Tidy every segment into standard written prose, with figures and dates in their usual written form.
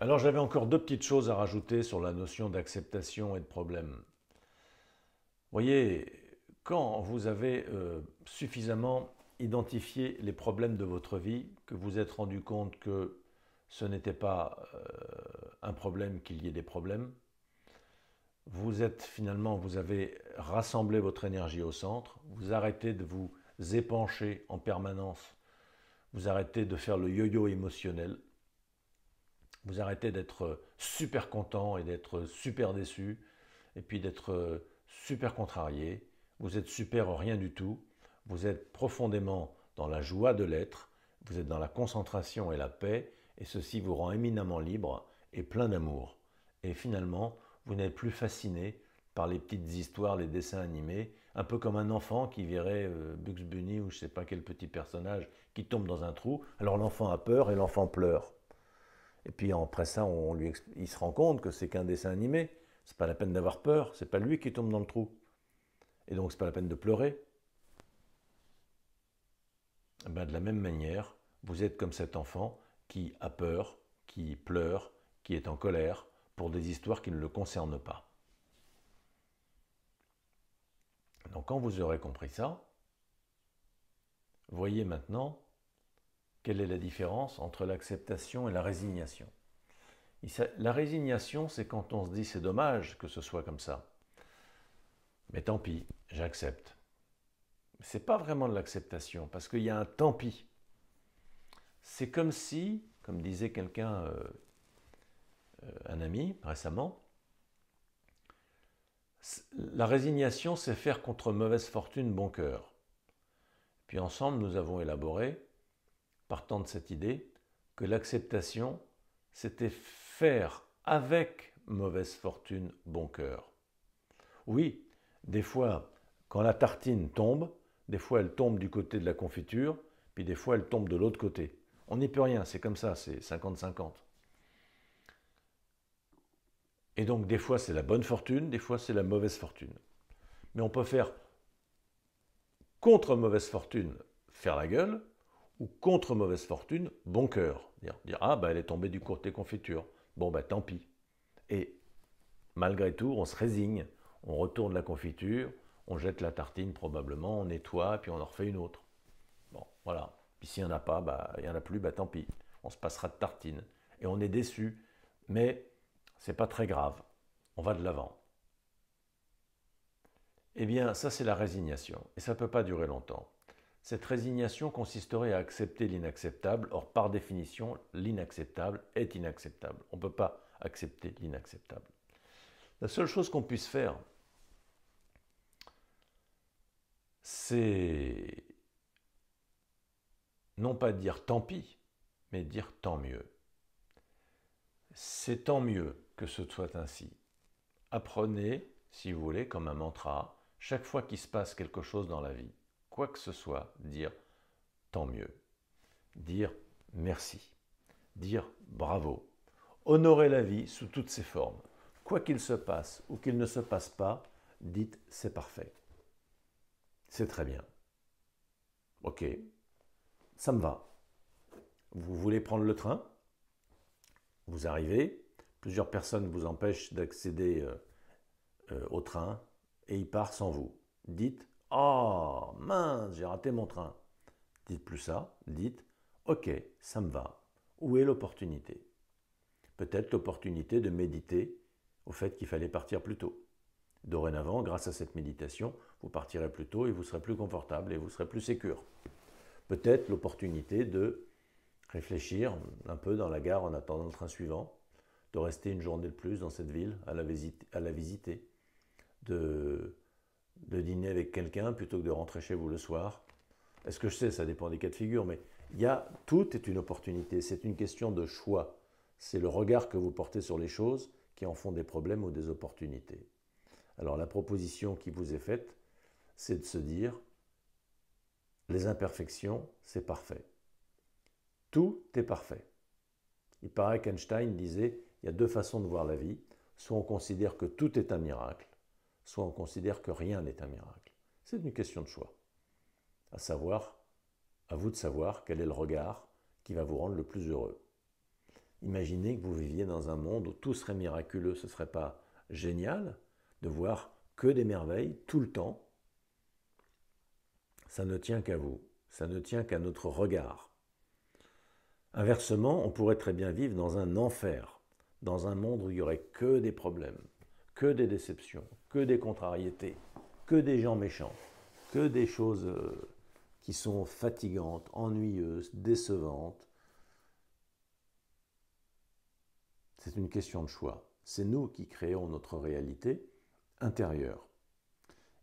Alors j'avais encore deux petites choses à rajouter sur la notion d'acceptation et de problème. Voyez, quand vous avez suffisamment identifié les problèmes de votre vie, que vous êtes rendu compte que ce n'était pas un problème qu'il y ait des problèmes, vous avez rassemblé votre énergie au centre, vous arrêtez de vous épancher en permanence, vous arrêtez de faire le yo-yo émotionnel, vous arrêtez d'être super content et d'être super déçu, et puis d'être super contrarié, vous êtes super au rien du tout, vous êtes profondément dans la joie de l'être, vous êtes dans la concentration et la paix, et ceci vous rend éminemment libre et plein d'amour. Et finalement, vous n'êtes plus fasciné par les petites histoires, les dessins animés, un peu comme un enfant qui verrait Bugs Bunny ou je ne sais pas quel petit personnage qui tombe dans un trou. Alors l'enfant a peur et l'enfant pleure. Et puis après ça, il se rend compte que c'est qu'un dessin animé. C'est pas la peine d'avoir peur, c'est pas lui qui tombe dans le trou. Et donc c'est pas la peine de pleurer. Eh ben, de la même manière, vous êtes comme cet enfant qui a peur, qui pleure, qui est en colère pour des histoires qui ne le concernent pas. Donc quand vous aurez compris ça, voyez maintenant quelle est la différence entre l'acceptation et la résignation. La résignation, c'est quand on se dit c'est dommage que ce soit comme ça. Mais tant pis, j'accepte. C'est pas vraiment de l'acceptation, parce qu'il y a un tant pis. C'est comme si, comme disait quelqu'un, un ami récemment, la résignation, c'est faire contre mauvaise fortune bon cœur. Puis ensemble, nous avons élaboré, partant de cette idée, que l'acceptation, c'était faire avec mauvaise fortune bon cœur. Oui, des fois, quand la tartine tombe, des fois elle tombe du côté de la confiture, puis des fois elle tombe de l'autre côté. On n'y peut rien, c'est comme ça, c'est 50-50. Et donc des fois c'est la bonne fortune, des fois c'est la mauvaise fortune. Mais on peut faire contre mauvaise fortune, faire la gueule, ou contre mauvaise fortune, bon cœur. Dire ah bah elle est tombée du côté confiture. Bon bah tant pis. Et malgré tout, on se résigne, on retourne la confiture, on jette la tartine probablement, on nettoie, puis on en refait une autre. Bon, voilà. Puis s'il n'y en a pas, bah, il n'y en a plus, bah tant pis. On se passera de tartine. Et on est déçu, mais c'est pas très grave. On va de l'avant. Eh bien, ça c'est la résignation. Et ça ne peut pas durer longtemps. Cette résignation consisterait à accepter l'inacceptable. Or, par définition, l'inacceptable est inacceptable. On ne peut pas accepter l'inacceptable. La seule chose qu'on puisse faire, c'est non pas dire tant pis, mais dire tant mieux. C'est tant mieux que ce soit ainsi. Apprenez, si vous voulez, comme un mantra, chaque fois qu'il se passe quelque chose dans la vie, quoi que ce soit, dire tant mieux, dire merci, dire bravo, honorer la vie sous toutes ses formes. Quoi qu'il se passe ou qu'il ne se passe pas, dites c'est parfait. C'est très bien. Ok, ça me va. Vous voulez prendre le train? Vous arrivez, plusieurs personnes vous empêchent d'accéder au train et il part sans vous. Dites oh mince, j'ai raté mon train. Dites plus ça, dites ok, ça me va. Où est l'opportunité? Peut-être l'opportunité de méditer au fait qu'il fallait partir plus tôt. Dorénavant, grâce à cette méditation, vous partirez plus tôt et vous serez plus confortable et vous serez plus sécure. Peut-être l'opportunité de réfléchir un peu dans la gare en attendant le train suivant, de rester une journée de plus dans cette ville à la visiter, de dîner avec quelqu'un plutôt que de rentrer chez vous le soir. Est-ce que je sais, ça dépend des cas de figure, mais tout est une opportunité, c'est une question de choix. C'est le regard que vous portez sur les choses qui en font des problèmes ou des opportunités. Alors la proposition qui vous est faite, c'est de se dire, les imperfections, c'est parfait. Tout est parfait. Il paraît qu'Einstein disait, il y a deux façons de voir la vie. Soit on considère que tout est un miracle, soit on considère que rien n'est un miracle. C'est une question de choix. À savoir, à vous de savoir quel est le regard qui va vous rendre le plus heureux. Imaginez que vous viviez dans un monde où tout serait miraculeux. Ce ne serait pas génial de voir que des merveilles tout le temps? Ça ne tient qu'à vous. Ça ne tient qu'à notre regard. Inversement, on pourrait très bien vivre dans un enfer, dans un monde où il n'y aurait que des problèmes, que des déceptions, que des contrariétés, que des gens méchants, que des choses qui sont fatigantes, ennuyeuses, décevantes. C'est une question de choix. C'est nous qui créons notre réalité intérieure.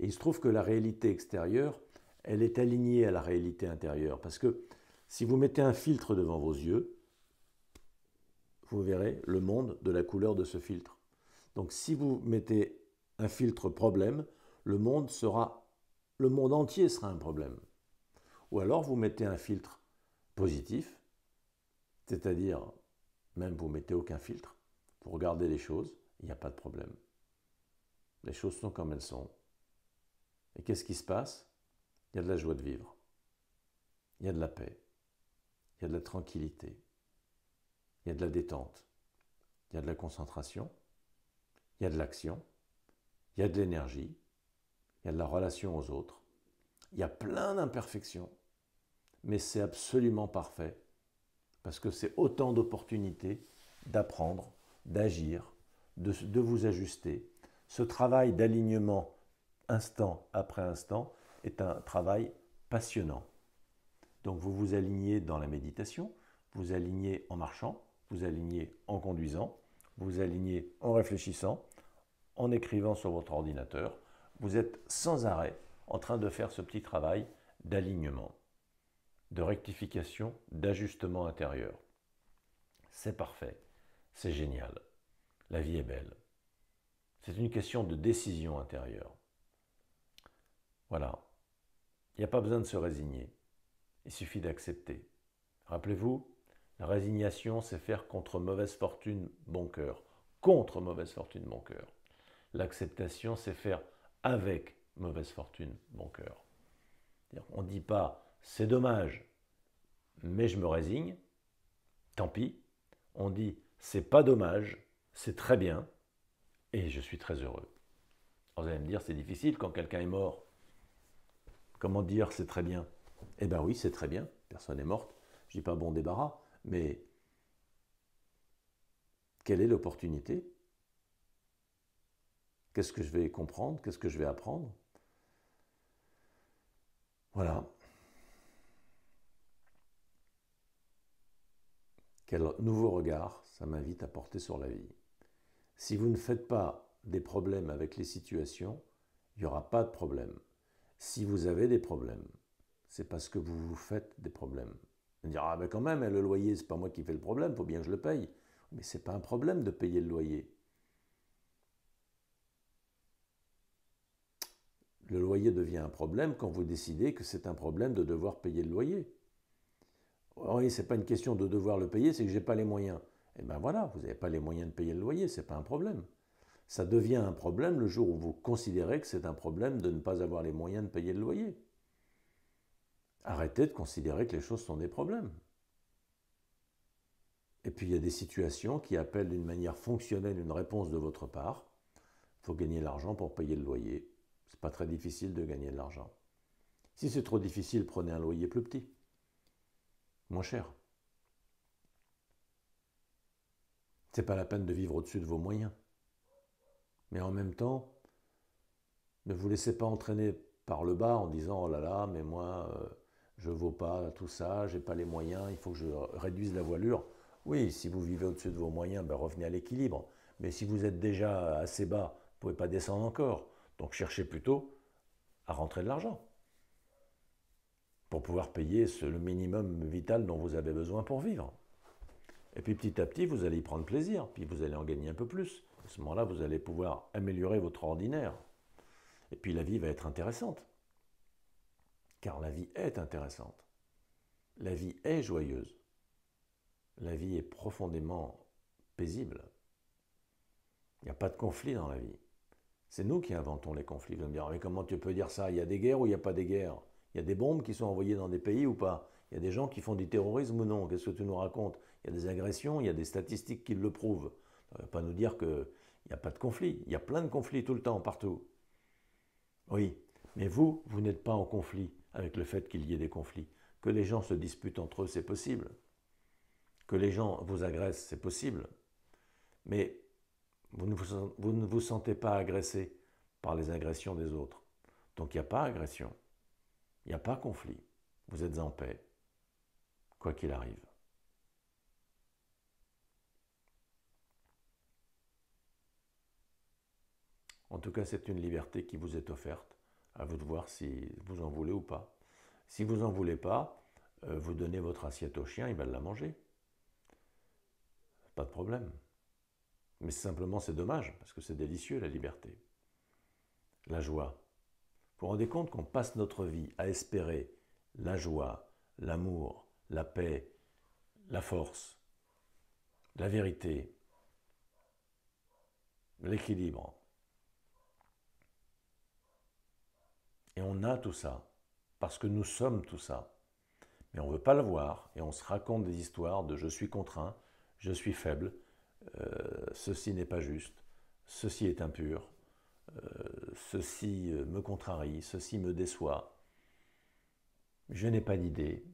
Et il se trouve que la réalité extérieure, elle est alignée à la réalité intérieure. Parce que si vous mettez un filtre devant vos yeux, vous verrez le monde de la couleur de ce filtre. Donc si vous mettez un filtre problème, le monde entier sera un problème. Ou alors vous mettez un filtre positif, c'est-à-dire même vous mettez aucun filtre, vous regardez les choses, il n'y a pas de problème. Les choses sont comme elles sont. Et qu'est-ce qui se passe? Il y a de la joie de vivre, il y a de la paix, il y a de la tranquillité, il y a de la détente, il y a de la concentration, il y a de l'action, il y a de l'énergie, il y a de la relation aux autres, il y a plein d'imperfections, mais c'est absolument parfait, parce que c'est autant d'opportunités d'apprendre, d'agir, de vous ajuster. Ce travail d'alignement instant après instant est un travail passionnant. Donc vous vous alignez dans la méditation, vous alignez en marchant, vous alignez en conduisant, vous alignez en réfléchissant, en écrivant sur votre ordinateur. Vous êtes sans arrêt en train de faire ce petit travail d'alignement, de rectification, d'ajustement intérieur. C'est parfait, c'est génial, la vie est belle. C'est une question de décision intérieure. Voilà, il n'y a pas besoin de se résigner, il suffit d'accepter. Rappelez-vous, la résignation, c'est faire contre mauvaise fortune, bon cœur. Contre mauvaise fortune, bon cœur. L'acceptation, c'est faire avec mauvaise fortune, bon cœur. On ne dit pas c'est dommage, mais je me résigne, tant pis. On dit c'est pas dommage, c'est très bien, et je suis très heureux. Alors vous allez me dire c'est difficile quand quelqu'un est mort. Comment dire c'est très bien? Eh bien oui, c'est très bien, personne n'est morte. Je ne dis pas bon débarras, mais quelle est l'opportunité? Qu'est-ce que je vais comprendre? Qu'est-ce que je vais apprendre? Voilà. Quel nouveau regard ça m'invite à porter sur la vie. Si vous ne faites pas des problèmes avec les situations, il n'y aura pas de problème. Si vous avez des problèmes, c'est parce que vous vous faites des problèmes. Vous dire, ah ben quand même, le loyer, c'est pas moi qui fais le problème, il faut bien que je le paye. Mais ce n'est pas un problème de payer le loyer. Le loyer devient un problème quand vous décidez que c'est un problème de devoir payer le loyer. Oui, ce n'est pas une question de devoir le payer, c'est que je n'ai pas les moyens. Eh bien voilà, vous n'avez pas les moyens de payer le loyer, ce n'est pas un problème. Ça devient un problème le jour où vous considérez que c'est un problème de ne pas avoir les moyens de payer le loyer. Arrêtez de considérer que les choses sont des problèmes. Et puis il y a des situations qui appellent d'une manière fonctionnelle une réponse de votre part. Il faut gagner de l'argent pour payer le loyer. Ce n'est pas très difficile de gagner de l'argent. Si c'est trop difficile, prenez un loyer plus petit, moins cher. Ce n'est pas la peine de vivre au-dessus de vos moyens. Mais en même temps, ne vous laissez pas entraîner par le bas en disant « Oh là là, mais moi, je ne vaux pas tout ça, je n'ai pas les moyens, il faut que je réduise la voilure. » Oui, si vous vivez au-dessus de vos moyens, ben revenez à l'équilibre. Mais si vous êtes déjà assez bas, vous ne pouvez pas descendre encore. Donc cherchez plutôt à rentrer de l'argent pour pouvoir payer le minimum vital dont vous avez besoin pour vivre. Et puis petit à petit, vous allez y prendre plaisir, puis vous allez en gagner un peu plus. À ce moment-là, vous allez pouvoir améliorer votre ordinaire. Et puis la vie va être intéressante. Car la vie est intéressante. La vie est joyeuse. La vie est profondément paisible. Il n'y a pas de conflit dans la vie. C'est nous qui inventons les conflits. Vous allez me dire, mais comment tu peux dire ça? Il y a des guerres ou il n'y a pas des guerres? Il y a des bombes qui sont envoyées dans des pays ou pas? Il y a des gens qui font du terrorisme ou non? Qu'est-ce que tu nous racontes? Il il y a des agressions, il y a des statistiques qui le prouvent. Ça ne veut pas nous dire qu'il n'y a pas de conflit. Il y a plein de conflits tout le temps, partout. Oui, mais vous n'êtes pas en conflit avec le fait qu'il y ait des conflits. Que les gens se disputent entre eux, c'est possible. Que les gens vous agressent, c'est possible. Mais vous ne vous sentez pas agressé par les agressions des autres. Donc il n'y a pas agression, il n'y a pas conflit. Vous êtes en paix, quoi qu'il arrive. En tout cas, c'est une liberté qui vous est offerte. À vous de voir si vous en voulez ou pas. Si vous n'en voulez pas, vous donnez votre assiette au chien, il va la manger. Pas de problème. Mais simplement, c'est dommage, parce que c'est délicieux, la liberté. La joie. Vous vous rendez compte qu'on passe notre vie à espérer la joie, l'amour, la paix, la force, la vérité, l'équilibre. Et on a tout ça, parce que nous sommes tout ça. Mais on ne veut pas le voir, et on se raconte des histoires de « je suis contraint »,« je suis faible »,« ceci n'est pas juste »,« ceci est impur »,« ceci me contrarie »,« ceci me déçoit »,« je n'ai pas d'idée ».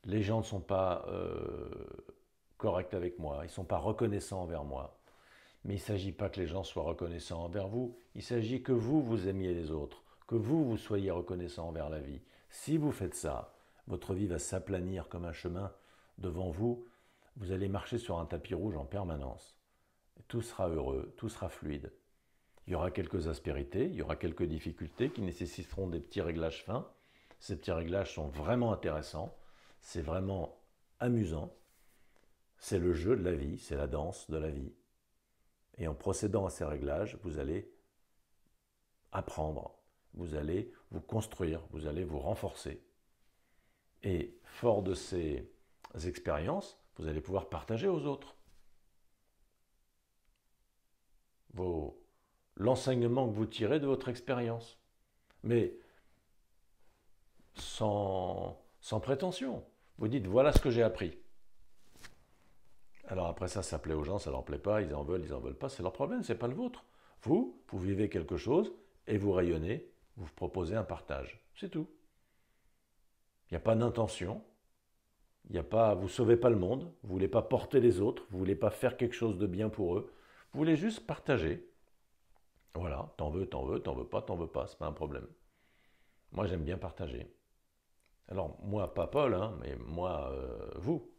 Les gens ne sont pas corrects avec moi, ils ne sont pas reconnaissants envers moi. Mais il ne s'agit pas que les gens soient reconnaissants envers vous, il s'agit que vous aimiez les autres, que vous soyez reconnaissant envers la vie. Si vous faites ça, votre vie va s'aplanir comme un chemin devant vous, vous allez marcher sur un tapis rouge en permanence. Tout sera heureux, tout sera fluide. Il y aura quelques aspérités, il y aura quelques difficultés qui nécessiteront des petits réglages fins. Ces petits réglages sont vraiment intéressants, c'est vraiment amusant. C'est le jeu de la vie, c'est la danse de la vie. Et en procédant à ces réglages, vous allez apprendre, vous allez vous construire, vous allez vous renforcer. Et fort de ces expériences, vous allez pouvoir partager aux autres l'enseignement que vous tirez de votre expérience. Mais sans prétention. Vous dites, voilà ce que j'ai appris. Alors après ça plaît aux gens, ça leur plaît pas, ils en veulent pas, c'est leur problème, c'est pas le vôtre. Vous vivez quelque chose et vous rayonnez, vous proposez un partage. C'est tout. Il n'y a pas d'intention, vous ne sauvez pas le monde, vous ne voulez pas porter les autres, vous ne voulez pas faire quelque chose de bien pour eux, vous voulez juste partager. Voilà, t'en veux pas, c'est pas un problème. Moi j'aime bien partager. Alors moi, pas Paul, hein, mais moi, vous.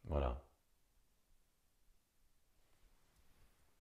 Voilà.